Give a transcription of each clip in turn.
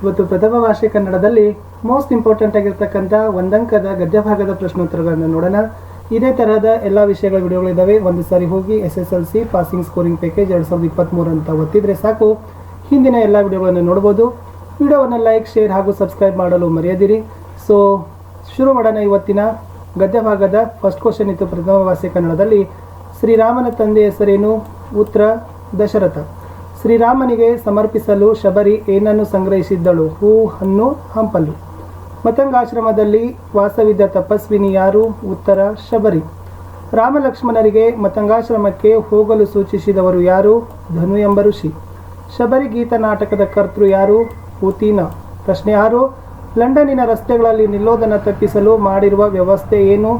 ಇವತ್ತು ಪ್ರಥಮ ಭಾಷೆ ಕನ್ನಡದಲ್ಲಿ ಮೋಸ್ಟ್ ಇಂಪಾರ್ಟೆಂಟ್ ಆಗಿರ್ತಕ್ಕಂಥ ಒಂದಂಕದ ಗದ್ಯ ಭಾಗದ ಪ್ರಶ್ನೋತ್ತರಗಳನ್ನು ನೋಡೋಣ. ಇದೇ ತರಹದ ಎಲ್ಲ ವಿಷಯಗಳ ವಿಡಿಯೋಗಳಿದ್ದಾವೆ. ಒಂದು ಸಾರಿ ಹೋಗಿ SSLC ಪಾಸಿಂಗ್ ಸ್ಕೋರಿಂಗ್ ಪ್ಯಾಕೇಜ್ 2023 ಅಂತ ಒತ್ತಿದ್ರೆ ಸಾಕು, ಹಿಂದಿನ ಎಲ್ಲ ವಿಡಿಯೋಗಳನ್ನು ನೋಡ್ಬೋದು. ವಿಡಿಯೋವನ್ನು ಲೈಕ್, ಶೇರ್ ಹಾಗೂ ಸಬ್ಸ್ಕ್ರೈಬ್ ಮಾಡಲು ಮರೆಯದಿರಿ. ಸೊ ಶುರು ಮಾಡೋಣ. ಇವತ್ತಿನ ಗದ್ಯ ಭಾಗದ ಫಸ್ಟ್ ಕ್ವಶನ್ ಇತ್ತು ಪ್ರಥಮ ಭಾಷೆ ಕನ್ನಡದಲ್ಲಿ. ಶ್ರೀರಾಮನ ತಂದೆ ಹೆಸರೇನು? ಉತ್ತರ ದಶರಥ. ಶ್ರೀರಾಮನಿಗೆ ಸಮರ್ಪಿಸಲು ಶಬರಿ ಏನನ್ನು ಸಂಗ್ರಹಿಸಿದ್ದಳು? ಹೂ, ಹಣ್ಣು, ಹಂಪಲು. ಮತಂಗಾಶ್ರಮದಲ್ಲಿ ವಾಸವಿದ್ದ ತಪಸ್ವಿನಿ ಯಾರು? ಉತ್ತರ ಶಬರಿ. ರಾಮ ಲಕ್ಷ್ಮಣರಿಗೆ ಮತಂಗಾಶ್ರಮಕ್ಕೆ ಹೋಗಲು ಸೂಚಿಸಿದವರು ಯಾರು? ಧನು ಎಂಬ ಋಷಿ. ಶಬರಿ ಗೀತ ನಾಟಕದ ಕರ್ತೃ ಯಾರು? ಪೂತಿನ. ಪ್ರಶ್ನೆ 6. ಲಂಡನ್ನಿನ ರಸ್ತೆಗಳಲ್ಲಿ ನಿಲ್ಲೋದನ್ನು ತಪ್ಪಿಸಲು ಮಾಡಿರುವ ವ್ಯವಸ್ಥೆ ಏನು?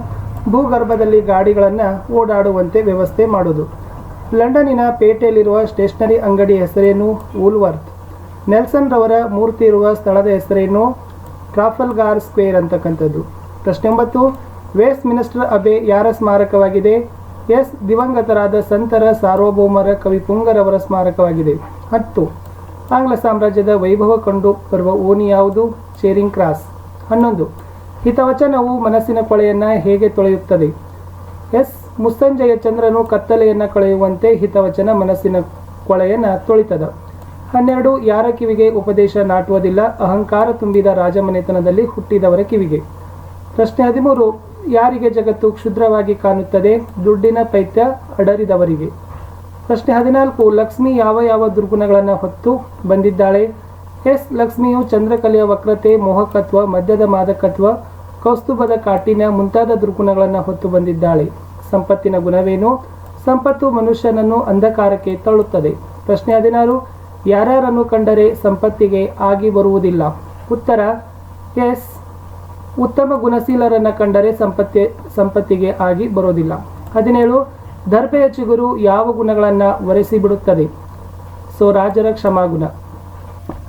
ಭೂಗರ್ಭದಲ್ಲಿ ಗಾಡಿಗಳನ್ನು ಓಡಾಡುವಂತೆ ವ್ಯವಸ್ಥೆ ಮಾಡೋದು. ಲಂಡನ್ನಿನ ಪೇಟೆಯಲ್ಲಿರುವ ಸ್ಟೇಷನರಿ ಅಂಗಡಿ ಹೆಸರೇನು? ವೂಲ್ವರ್ತ್. ನೆಲ್ಸನ್ ರವರ ಮೂರ್ತಿ ಇರುವ ಸ್ಥಳದ ಹೆಸರೇನು? ಟ್ರಾಫಲ್ಗಾರ್ ಸ್ಕ್ವೇರ್ ಅಂತಕ್ಕಂಥದ್ದು. ಪ್ರಶ್ನೆ 9. ವೆಸ್ಟ್ ಮಿನಿಸ್ಟರ್ ಅಬೆ ಯಾರ ಸ್ಮಾರಕವಾಗಿದೆ? ಎಸ್. ದಿವಂಗತರಾದ ಸಂತರ ಸಾರ್ವಭೌಮರ ಕವಿ ಪುಂಗರವರ ಸ್ಮಾರಕವಾಗಿದೆ. 10. ಆಂಗ್ಲ ಸಾಮ್ರಾಜ್ಯದ ವೈಭವ ಕಂಡು ಬರುವ ಓಣಿ ಯಾವುದು? Charing cross. 11. ಹಿತವಚನವು ಮನಸ್ಸಿನ ಕೊಳೆಯನ್ನು ಹೇಗೆ ತೊಳೆಯುತ್ತದೆ? ಎಸ್. ಮುಸ್ಸಂಜೆಯ ಚಂದ್ರನು ಕತ್ತಲೆಯನ್ನು ಕಳೆಯುವಂತೆ ಹಿತವಚನ ಮನಸ್ಸಿನ ಕೊಳೆಯನ್ನು ತೊಳಿತದ. 12. ಯಾರ ಕಿವಿಗೆ ಉಪದೇಶ ನಾಟುವುದಿಲ್ಲ? ಅಹಂಕಾರ ತುಂಬಿದ ರಾಜಮನೆತನದಲ್ಲಿ ಹುಟ್ಟಿದವರ ಕಿವಿಗೆ. ಪ್ರಶ್ನೆ 13. ಯಾರಿಗೆ ಜಗತ್ತು ಕ್ಷುದ್ರವಾಗಿ ಕಾಣುತ್ತದೆ? ದುಡ್ಡಿನ ಪೈತ್ಯ ಅಡರಿದವರಿಗೆ. ಪ್ರಶ್ನೆ 14. ಲಕ್ಷ್ಮಿ ಯಾವ ಯಾವ ದುರ್ಗುಣಗಳನ್ನು ಹೊತ್ತು ಬಂದಿದ್ದಾಳೆ? ಎಸ್. ಲಕ್ಷ್ಮಿಯು ಚಂದ್ರಕಲೆಯ ವಕ್ರತೆ, ಮೋಹಕತ್ವ, ಮದ್ಯದ ಮಾದಕತ್ವ, ಕೌಸ್ತುಭದ ಕಾಠಿಣ್ಯ ಮುಂತಾದ ದುರ್ಗುಣಗಳನ್ನು ಹೊತ್ತು ಬಂದಿದ್ದಾಳೆ. ಸಂಪತ್ತಿನ ಗುಣವೇನು? ಸಂಪತ್ತು ಮನುಷ್ಯನನ್ನು ಅಂಧಕಾರಕ್ಕೆ ತಳ್ಳುತ್ತದೆ. ಪ್ರಶ್ನೆ 16. ಯಾರ್ಯಾರನ್ನು ಕಂಡರೆ ಸಂಪತ್ತಿಗೆ ಆಗಿ ಬರುವುದಿಲ್ಲ? ಉತ್ತರ ಎಸ್. ಉತ್ತಮ ಗುಣಶೀಲರನ್ನು ಕಂಡರೆ ಸಂಪತ್ತಿಗೆ ಆಗಿ ಬರೋದಿಲ್ಲ. 17. ದರ್ಭೆಯ ಚಿಗುರು ಯಾವ ಗುಣಗಳನ್ನು ಒರೆಸಿಬಿಡುತ್ತದೆ? ಸೊ ರಾಜರ ಕ್ಷಮಾಗುಣ.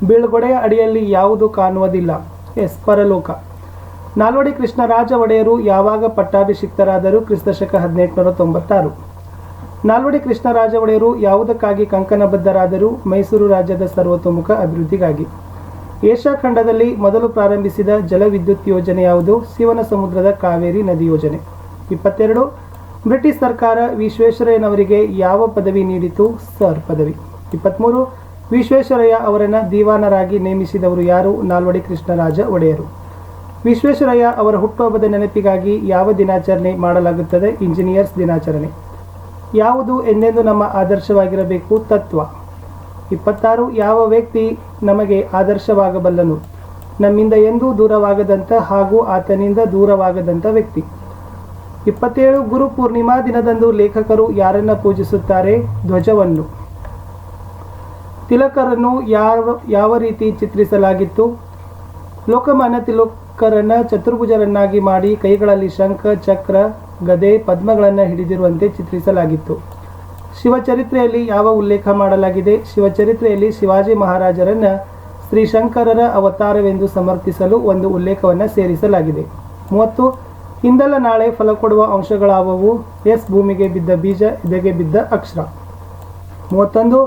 ಬೀಳ್ಗೊಡೆಯ ಅಡಿಯಲ್ಲಿ ಯಾವುದು ಕಾಣುವುದಿಲ್ಲ? ಎಸ್. ಪರಲೋಕ. ನಾಲ್ವಡಿ ಕೃಷ್ಣರಾಜ ಒಡೆಯರು ಯಾವಾಗ ಪಟ್ಟಾಭಿಷಿಕ್ತರಾದರು? ಕ್ರಿಸ್ತಶಕ 1896. ನಾಲ್ವಡಿ ಕೃಷ್ಣರಾಜ ಒಡೆಯರು ಯಾವುದಕ್ಕಾಗಿ ಕಂಕಣಬದ್ಧರಾದರು? ಮೈಸೂರು ರಾಜ್ಯದ ಸರ್ವತೋಮುಖ ಅಭಿವೃದ್ಧಿಗಾಗಿ. ಏಷ್ಯಾ ಖಂಡದಲ್ಲಿ ಮೊದಲು ಪ್ರಾರಂಭಿಸಿದ ಜಲವಿದ್ಯುತ್ ಯೋಜನೆ ಯಾವುದು? ಶಿವನ ಸಮುದ್ರದ ಕಾವೇರಿ ನದಿ ಯೋಜನೆ. 22. ಬ್ರಿಟಿಷ್ ಸರ್ಕಾರ ವಿಶ್ವೇಶ್ವರಯ್ಯನವರಿಗೆ ಯಾವ ಪದವಿ ನೀಡಿತು? ಸರ್ ಪದವಿ. 23. ವಿಶ್ವೇಶ್ವರಯ್ಯ ಅವರನ್ನು ದಿವಾನರಾಗಿ ನೇಮಿಸಿದವರು ಯಾರು? ನಾಲ್ವಡಿ ಕೃಷ್ಣರಾಜ ಒಡೆಯರು. ವಿಶ್ವೇಶ್ವರಯ್ಯ ಅವರ ಹುಟ್ಟುಹಬ್ಬದ ನೆನಪಿಗಾಗಿ ಯಾವ ದಿನಾಚರಣೆ ಮಾಡಲಾಗುತ್ತದೆ? ಇಂಜಿನಿಯರ್ಸ್ ದಿನಾಚರಣೆ. ಯಾವುದು ಎಂದೆಂದು ನಮ್ಮ ಆದರ್ಶವಾಗಿರಬೇಕು? ತತ್ವ. 26. ಯಾವ ವ್ಯಕ್ತಿ ನಮಗೆ ಆದರ್ಶವಾಗಬಲ್ಲನು? ನಮ್ಮಿಂದ ಎಂದೂ ದೂರವಾಗದಂಥ ಹಾಗೂ ಆತನಿಂದ ದೂರವಾಗದಂಥ ವ್ಯಕ್ತಿ. 27. ಗುರು ಪೂರ್ಣಿಮಾ ದಿನದಂದು ಲೇಖಕರು ಯಾರನ್ನ ಪೂಜಿಸುತ್ತಾರೆ? ಧ್ವಜವನ್ನು. ತಿಲಕರನ್ನು ಯಾವ ರೀತಿ ಚಿತ್ರಿಸಲಾಗಿತ್ತು? ಲೋಕಮಾನ್ಯ ತಿಲಕರನ್ನ ಚತುರ್ಭುಜರನ್ನಾಗಿ ಮಾಡಿ ಕೈಗಳಲ್ಲಿ ಶಂಖ, ಚಕ್ರ, ಗದೆ, ಪದ್ಮಗಳನ್ನು ಹಿಡಿದಿರುವಂತೆ ಚಿತ್ರಿಸಲಾಗಿತ್ತು. ಶಿವಚರಿತ್ರೆಯಲ್ಲಿ ಯಾವ ಉಲ್ಲೇಖ ಮಾಡಲಾಗಿದೆ? ಶಿವಚರಿತ್ರೆಯಲ್ಲಿ ಶಿವಾಜಿ ಮಹಾರಾಜರನ್ನ ಶ್ರೀಶಂಕರರ ಅವತಾರವೆಂದು ಸಮರ್ಥಿಸಲು ಒಂದು ಉಲ್ಲೇಖವನ್ನು ಸೇರಿಸಲಾಗಿದೆ. 30. ಇಂದಲ್ಲ ನಾಳೆ ಫಲ ಕೊಡುವ ಅಂಶಗಳಾವವು? ಎಸ್. ಭೂಮಿಗೆ ಬಿದ್ದ ಬೀಜ, ಎದೆಗೆ ಬಿದ್ದ ಅಕ್ಷರ. 31.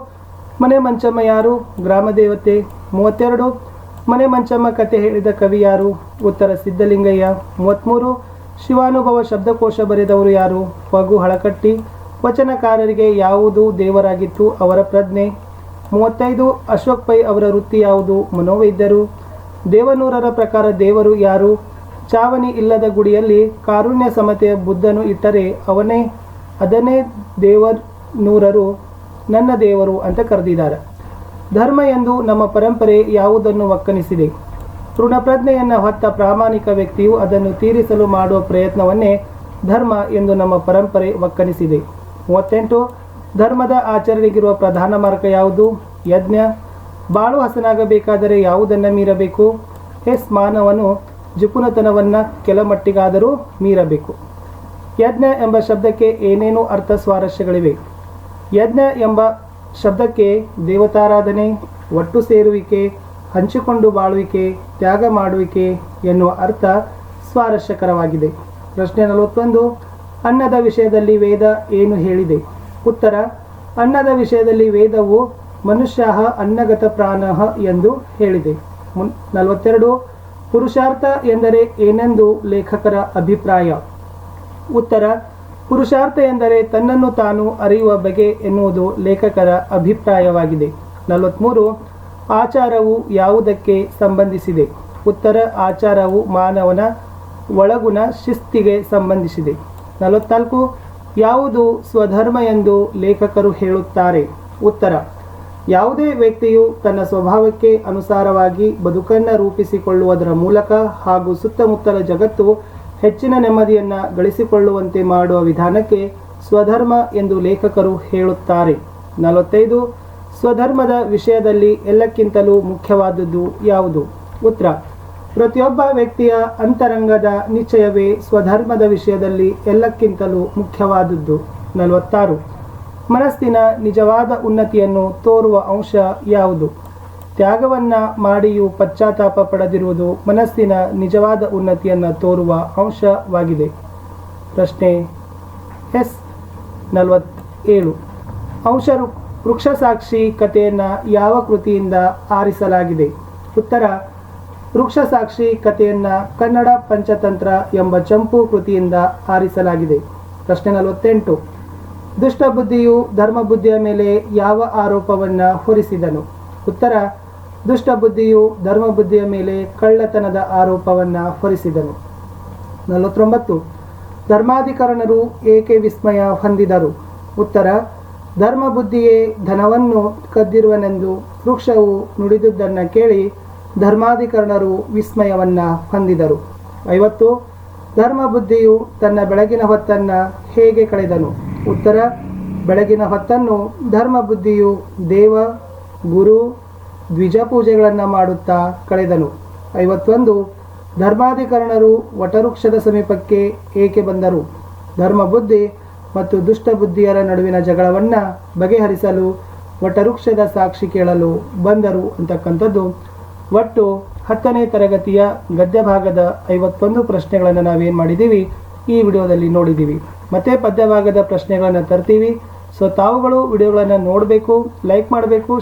ಮನೆ ಮಂಚಮ್ಮ ಯಾರು? ಗ್ರಾಮ ದೇವತೆ. 32. ಮನೆ ಮಂಚಮ್ಮ ಕತೆ ಹೇಳಿದ ಕವಿ ಯಾರು? ಉತ್ತರ ಸಿದ್ಧಲಿಂಗಯ್ಯ. 33. ಶಿವಾನುಭವ ಶಬ್ದಕೋಶ ಬರೆದವರು ಯಾರು? ಫಗು ಹಳಕಟ್ಟಿ. ವಚನಕಾರರಿಗೆ ಯಾವುದು ದೇವರಾಗಿತ್ತು? ಅವರ ಪ್ರಜ್ಞೆ. 35. ಅಶೋಕ್ ಪೈ ಅವರ ವೃತ್ತಿ ಯಾವುದು? ಮನೋವೈದ್ಯರು. ದೇವನೂರರ ಪ್ರಕಾರ ದೇವರು ಯಾರು? ಚಾವಣಿ ಇಲ್ಲದ ಗುಡಿಯಲ್ಲಿ ಕಾರುಣ್ಯ ಸಮತೆಯ ಬುದ್ಧನು ಇಟ್ಟರೆ ಅದನ್ನೇ ದೇವನೂರರು ನನ್ನ ದೇವರು ಅಂತ ಕರೆದಿದ್ದಾರೆ. ಧರ್ಮ ಎಂದು ನಮ್ಮ ಪರಂಪರೆ ಯಾವುದನ್ನು ಒಕ್ಕಣಿಸಿದೆ? ಋಣಪ್ರಜ್ಞೆಯನ್ನು ಹೊತ್ತ ಪ್ರಾಮಾಣಿಕ ವ್ಯಕ್ತಿಯು ಅದನ್ನು ತೀರಿಸಲು ಮಾಡುವ ಪ್ರಯತ್ನವನ್ನೇ ಧರ್ಮ ಎಂದು ನಮ್ಮ ಪರಂಪರೆ ಒಕ್ಕಣಿಸಿದೆ. 38. ಧರ್ಮದ ಆಚರಣೆಗಿರುವ ಪ್ರಧಾನ ಮಾರ್ಗ ಯಾವುದು? ಯಜ್ಞ. ಬಾಳು ಹಸನಾಗಬೇಕಾದರೆ ಯಾವುದನ್ನು ಮೀರಬೇಕು? ಎಸ್. ಮಾನವನು ಜಿಪುಣತನವನ್ನು ಕೆಲಮಟ್ಟಿಗಾದರೂ ಮೀರಬೇಕು. ಯಜ್ಞ ಎಂಬ ಶಬ್ದಕ್ಕೆ ಏನೇನು ಅರ್ಥ ಸ್ವಾರಸ್ಯಗಳಿವೆ? ಯಜ್ಞ ಎಂಬ ಶಬ್ದಕ್ಕೆ ದೇವತಾರಾಧನೆ, ಒಟ್ಟು ಸೇರುವಿಕೆ, ಹಂಚಿಕೊಂಡು ಬಾಳುವಿಕೆ, ತ್ಯಾಗ ಮಾಡುವಿಕೆ ಎನ್ನುವ ಅರ್ಥ ಸ್ವಾರಸ್ಯಕರವಾಗಿದೆ. ಪ್ರಶ್ನೆ 41. ಅನ್ನದ ವಿಷಯದಲ್ಲಿ ವೇದ ಏನು ಹೇಳಿದೆ? ಉತ್ತರ ಅನ್ನದ ವಿಷಯದಲ್ಲಿ ವೇದವು ಮನುಷ್ಯ ಅನ್ನಗತ ಪ್ರಾಣಃ ಎಂದು ಹೇಳಿದೆ. 42 ಪುರುಷಾರ್ಥ ಎಂದರೆ ಏನೆಂದು ಲೇಖಕರ ಅಭಿಪ್ರಾಯ. ಉತ್ತರ: ಪುರುಷಾರ್ಥ ಎಂದರೆ ತನ್ನನ್ನು ತಾನು ಅರಿಯುವ ಬಗೆ ಎನ್ನುವುದು ಲೇಖಕರ ಅಭಿಪ್ರಾಯವಾಗಿದೆ. 43 ಆಚಾರವು ಯಾವುದಕ್ಕೆ ಸಂಬಂಧಿಸಿದೆ. ಉತ್ತರ: ಆಚಾರವು ಮಾನವನ ಒಳಗುಣ ಶಿಸ್ತಿಗೆ ಸಂಬಂಧಿಸಿದೆ. 44 ಯಾವುದು ಸ್ವಧರ್ಮ ಎಂದು ಲೇಖಕರು ಹೇಳುತ್ತಾರೆ. ಉತ್ತರ: ಯಾವುದೇ ವ್ಯಕ್ತಿಯು ತನ್ನ ಸ್ವಭಾವಕ್ಕೆ ಅನುಸಾರವಾಗಿ ಬದುಕನ್ನು ರೂಪಿಸಿಕೊಳ್ಳುವುದರ ಮೂಲಕ ಹಾಗೂ ಸುತ್ತಮುತ್ತಲ ಜಗತ್ತು ಹೆಚ್ಚಿನ ನೆಮ್ಮದಿಯನ್ನು ಗಳಿಸಿಕೊಳ್ಳುವಂತೆ ಮಾಡುವ ವಿಧಾನಕ್ಕೆ ಸ್ವಧರ್ಮ ಎಂದು ಲೇಖಕರು ಹೇಳುತ್ತಾರೆ. 45 ಸ್ವಧರ್ಮದ ವಿಷಯದಲ್ಲಿ ಎಲ್ಲಕ್ಕಿಂತಲೂ ಮುಖ್ಯವಾದದ್ದು ಯಾವುದು. ಉತ್ತರ: ಪ್ರತಿಯೊಬ್ಬ ವ್ಯಕ್ತಿಯ ಅಂತರಂಗದ ನಿಶ್ಚಯವೇ ಸ್ವಧರ್ಮದ ವಿಷಯದಲ್ಲಿ ಎಲ್ಲಕ್ಕಿಂತಲೂ ಮುಖ್ಯವಾದದ್ದು. 46 ಮನಸ್ಸಿನ ನಿಜವಾದ ಉನ್ನತಿಯನ್ನು ತೋರುವ ಅಂಶ ಯಾವುದು. ತ್ಯಾಗವನ್ನು ಮಾಡಿಯೂ ಪಶ್ಚಾತ್ತಾಪ ಪಡೆದಿರುವುದು ಮನಸ್ಸಿನ ನಿಜವಾದ ಉನ್ನತಿಯನ್ನು ತೋರುವ ಅಂಶವಾಗಿದೆ. ಪ್ರಶ್ನೆ ಎಸ್ 47 ಅಂಶ ವೃಕ್ಷಸಾಕ್ಷಿ ಕಥೆಯನ್ನು ಯಾವ ಕೃತಿಯಿಂದ ಆರಿಸಲಾಗಿದೆ. ಉತ್ತರ: ವೃಕ್ಷಸಾಕ್ಷಿ ಕಥೆಯನ್ನು ಕನ್ನಡ ಪಂಚತಂತ್ರ ಎಂಬ ಚಂಪು ಕೃತಿಯಿಂದ ಆರಿಸಲಾಗಿದೆ. ಪ್ರಶ್ನೆ 48 ದುಷ್ಟಬುದ್ಧಿಯು ಧರ್ಮಬುದ್ಧಿಯ ಮೇಲೆ ಯಾವ ಆರೋಪವನ್ನು ಹೊರಿಸಿದನು. ಉತ್ತರ: ದುಷ್ಟಬುದ್ಧಿಯು ಧರ್ಮಬುದ್ಧಿಯ ಮೇಲೆ ಕಳ್ಳತನದ ಆರೋಪವನ್ನು ಹೊರಿಸಿದನು. 49 ಧರ್ಮಾಧಿಕರಣರು ಏಕೆ ವಿಸ್ಮಯ ಹೊಂದಿದರು. ಉತ್ತರ: ಧರ್ಮಬುದ್ಧಿಯೇ ಧನವನ್ನು ಕದ್ದಿರುವನೆಂದು ವೃಕ್ಷವು ನುಡಿದುದನ್ನು ಕೇಳಿ ಧರ್ಮಾಧಿಕರಣರು ವಿಸ್ಮಯವನ್ನು ಹೊಂದಿದರು. 50 ಧರ್ಮಬುದ್ಧಿಯು ತನ್ನ ಬೆಳಗಿನ ಹೊತ್ತನ್ನು ಹೇಗೆ ಕಳೆದನು. ಉತ್ತರ: ಬೆಳಗಿನ ಹೊತ್ತನ್ನು ಧರ್ಮಬುದ್ಧಿಯು ದೇವ ಗುರು ದ್ವಿಜ ಪೂಜೆಗಳನ್ನು ಮಾಡುತ್ತಾ ಕಳೆದನು. 51 ಧರ್ಮಾಧಿಕರಣರು ವಟವೃಕ್ಷದ ಸಮೀಪಕ್ಕೆ ಏಕೆ ಬಂದರು. ಧರ್ಮಬುದ್ಧಿ ಮತ್ತು ದುಷ್ಟಬುದ್ಧಿಯರ ನಡುವಿನ ಜಗಳವನ್ನು ಬಗೆಹರಿಸಲು ವಟವೃಕ್ಷದ ಸಾಕ್ಷಿ ಕೇಳಲು ಬಂದರು ಅಂತಕ್ಕಂಥದ್ದು ಒಟ್ಟು 10ನೇ ತರಗತಿಯ ಗದ್ಯ ಭಾಗದ 51 ಪ್ರಶ್ನೆಗಳನ್ನು ನಾವೇನು ಮಾಡಿದ್ದೀವಿ ಈ ವಿಡಿಯೋದಲ್ಲಿ ನೋಡಿದ್ದೀವಿ. ಮತ್ತೆ ಪದ್ಯ ಭಾಗದ ಪ್ರಶ್ನೆಗಳನ್ನು ತರ್ತೀವಿ. ಸೊ ತಾವುಗಳು ವಿಡಿಯೋಗಳನ್ನು ನೋಡಬೇಕು, ಲೈಕ್ ಮಾಡಬೇಕು,